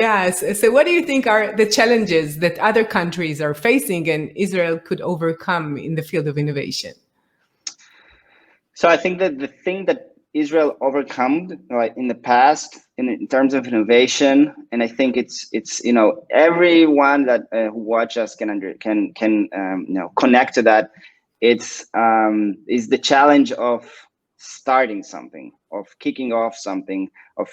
Yes. So what do you think are the challenges that other countries are facing and Israel could overcome in the field of innovation? So I think that the thing that Israel overcome in the past in terms of innovation, and I think it's everyone that who watch us can connect to that. It's is the challenge of starting something, of kicking off something, of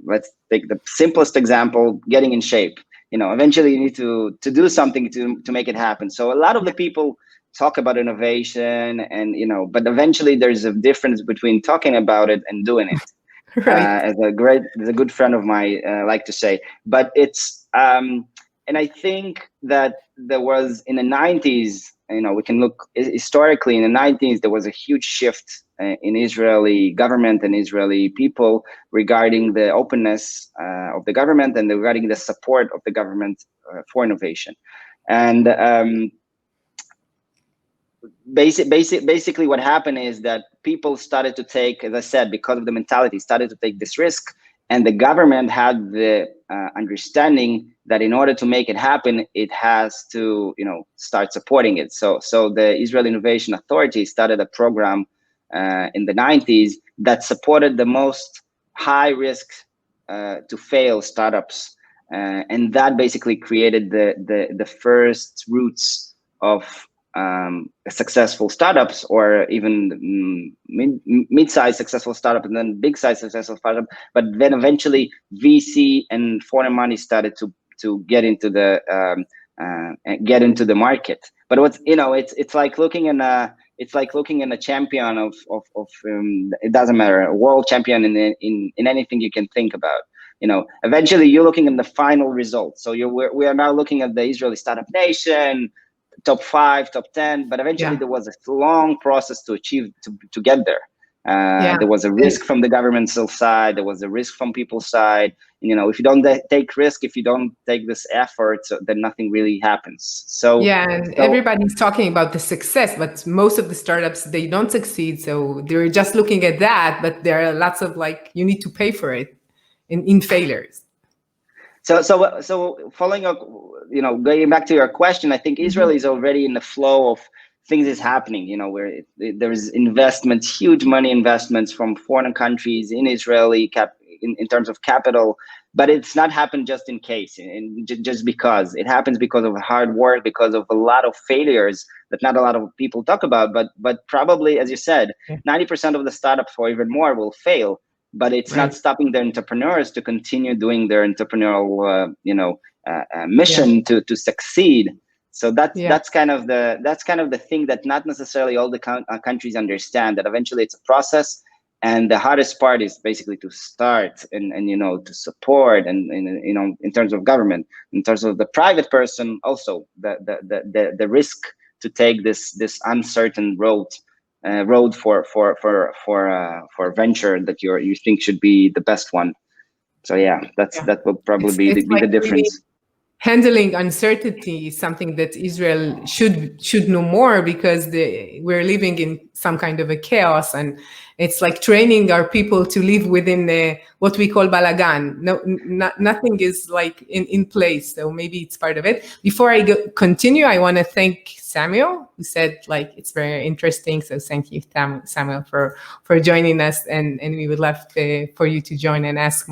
let's take the simplest example, getting in shape. Eventually you need to do something to make it happen. So a lot of the people talk about innovation and but eventually there's a difference between talking about it and doing it. Right. As a good friend of mine like to say, but it's and I think that there was in the 90s, we can look historically in the 90s, there was a huge shift in Israeli government and Israeli people regarding the openness of the government and regarding the support of the government for innovation. And basically what happened is that people started to take, as I said, because of the mentality, started to take this risk, and the government had the understanding that in order to make it happen, it has to start supporting it. So the Israel Innovation Authority started a program in the 90s that supported the most high risk to fail startups, and that basically created the first roots of successful startups, or even mid-sized successful startup, and then big-sized successful startup. But then eventually VC and foreign money started to get into the market. But what's it's like looking in a champion of it doesn't matter, a world champion in anything you can think about. Eventually you're looking at the final result. So we are now looking at the Israeli Startup Nation, top 5, top 10, but eventually there was a long process to achieve to get there. There was a risk from the governmental side, there was a risk from people's side. If you don't take risk, if you don't take this effort, then nothing really happens. So everybody's talking about the success, but most of the startups, they don't succeed. So they're just looking at that, but there are lots of you need to pay for it in failures. So following up, going back to your question, I think Israel is already in the flow of things is happening, where there's investments, huge money investments from foreign countries in Israeli in terms of capital, but it's not happened just in case, and just because. It happens because of hard work, because of a lot of failures that not a lot of people talk about, but probably, as you said, 90% of the startups or even more will fail. But it's not stopping the entrepreneurs to continue doing their entrepreneurial, mission to succeed. So that's kind of the thing that not necessarily all the countries understand. That eventually it's a process, and the hardest part is basically to start and to support, and in terms of government, in terms of the private person, also the risk to take this uncertain road for venture that you think should be the best one. So that will probably be the difference. Really handling uncertainty is something that Israel should know more, because we're living in some kind of a chaos, and it's like training our people to live within what we call balagan. Nothing is in place, so maybe it's part of it. Before I continue, I want to thank Samuel, who said it's very interesting. So thank you, Samuel, for joining us, and we would love for you to join and ask